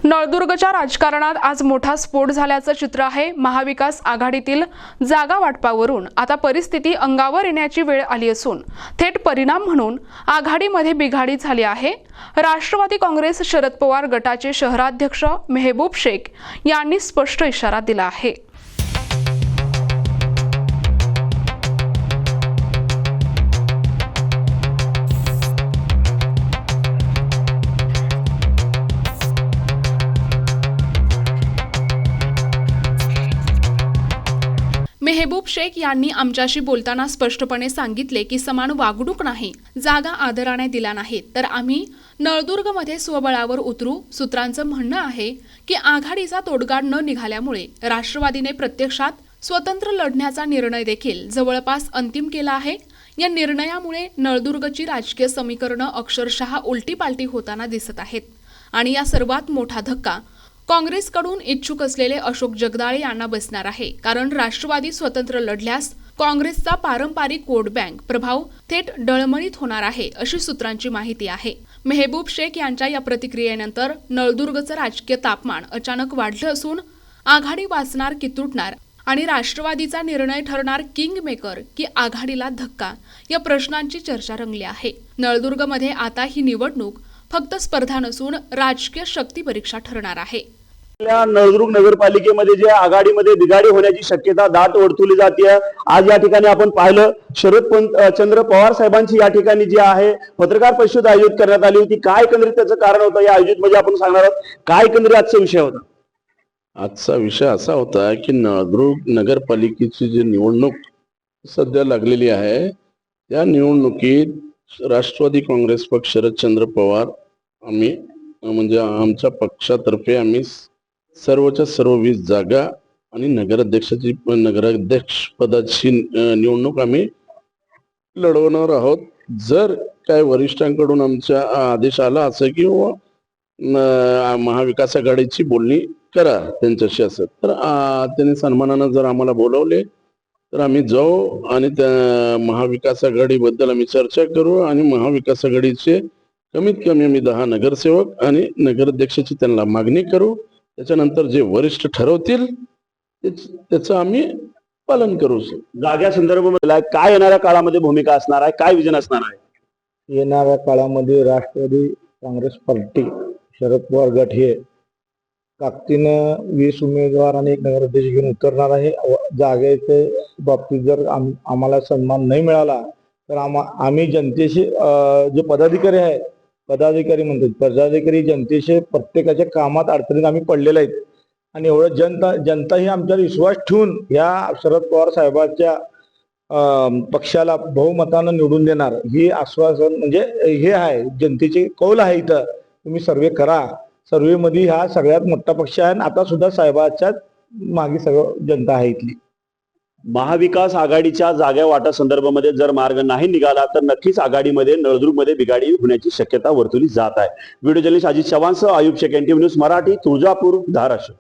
नळदुर्गच्या राजकारणात आज मोठा स्फोट झाल्याचं चित्र आहे। महाविकास आघाडीतील जागा वाटपावरून आता परिस्थिती अंगावर येण्याची वेळ आली असून थेट परिणाम म्हणून आघाडीमध्ये बिघाडी झाली आहे। राष्ट्रवादी काँग्रेस शरद पवार गटाचे शहराध्यक्ष मेहबूब शेख यांनी स्पष्ट इशारा दिला आहे। मेहबूब शेख यांनी आमच्याशी बोलताना स्पष्टपणे सांगितले की समान वागणूक नाही, जागा आदराने दिल्या नाहीत तर आम्ही नळदुर्गमध्ये स्वबळावर उतरू। सूत्रांचं म्हणणं आहे की आघाडीचा तोडगा न निघाल्यामुळे राष्ट्रवादीने प्रत्यक्षात स्वतंत्र लढण्याचा निर्णय देखील जवळपास अंतिम केला आहे। या निर्णयामुळे नळदुर्गची राजकीय समीकरणं अक्षरशः उलटीपालटी होताना दिसत आहेत आणि या सर्वात मोठा धक्का काँग्रेसकडून इच्छुक असलेले अशोक जगदाळे यांना बसणार आहे, कारण राष्ट्रवादी स्वतंत्र लढल्यास काँग्रेसचा पारंपरिक वोट बँक प्रभाव थेट डळमळीत होणार आहे, अशी सूत्रांची माहिती आहे। मेहबूब शेख यांच्या या प्रतिक्रियेनंतर नळदुर्गचं राजकीय तापमान अचानक वाढलं असून आघाडी वाचणार की तुटणार आणि राष्ट्रवादीचा निर्णय ठरणार किंग मेकर की आघाडीला धक्का, या प्रश्नांची चर्चा रंगली आहे। नळदुर्गमध्ये आता ही निवडणूक फक्त स्पर्धा नसून राजकीय शक्ती परीक्षा ठरणार आहे। नळदुर्ग नगरपालिकेमध्ये जे आघाडीमध्ये बिघाडी होण्याची शक्यता दाट वर्तवली जाते। आज या ठिकाणी आपण पाहिलं शरदचंद्र पवार साहेबांची या ठिकाणी जी आहे पत्रकार परिषद आयोजित करण्यात आली होती। काय एकंदरीत त्याचं कारण होतं या आयोजित मध्ये आपण सांगणार आहोत। काय एकंदरीत आजचा विषय होता? आजचा विषय असा होता की नळदुर्ग नगरपालिकेची जी निवडणूक सध्या लागलेली आहे त्या निवडणुकीत राष्ट्रवादी काँग्रेस पक्ष शरदचंद्र पवार आम्ही म्हणजे आमच्या पक्षातर्फे आम्ही सर्वच्या सर्व 20 जागा आणि नगराध्यक्ष पदाची निवडणूक आम्ही लढवणार आहोत। जर काय वरिष्ठांकडून आमच्या आदेश आला असं की महाविकास आघाडीची बोलणी करा त्यांच्याशी असं तर त्यांनी सन्मानानं जर आम्हाला बोलवले तर आम्ही जाऊ आणि त्या महाविकास आघाडीबद्दल आम्ही चर्चा करू आणि महाविकास आघाडीचे कमीत कमी आम्ही 10 नगरसेवक आणि नगराध्यक्षाची त्यांना मागणी करू। त्याच्यानंतर जे वरिष्ठ ठरवतील त्याचं आम्ही पालन करू। जागा संदर्भामध्ये काय येणाऱ्या काळामध्ये भूमिका असणार आहे, काय विजन असणार आहे? येणाऱ्या काळामध्ये राष्ट्रवादी काँग्रेस पार्टी शरद पवार गट हे ताकदीनं 20 उमेदवार आणि 1 नगराध्यक्ष घेऊन उतरणार आहे। जागेच्या बाबतीत जर आम्हाला सन्मान नाही मिळाला तर आम्ही जनतेशी जे पदाधिकारी जनतेशी प्रत्येकाच्या कामात अडचणीत आम्ही पडलेले आहेत आणि एवढं जनता ही आमच्यावर विश्वास ठेवून या शरद पवार साहेबांच्या पक्षाला बहुमतानं निवडून देणार ही आश्वासन म्हणजे हे आहे, जनतेचे कौल आहे। इथं तुम्ही सर्वे करा, सर्वेमध्ये हा सगळ्यात मोठा पक्ष आहे आणि आता सुद्धा साहेबांच्या मागे सगळं जनता आहे इथली। महाविकास आघाडीच्या जागा वाटा संदर्भामध्ये जर मार्ग नाही निघाला तर नक्कीच आघाडीमध्ये नळदुर्गमध्ये बिघाडी होण्याची शक्यता वर्तवली जात आहे। व्हिडिओ जर्नलिस्ट अजित चव्हाणसह आयुब शेख, NTV न्यूज मराठी, तुळजापूर, धाराशिव।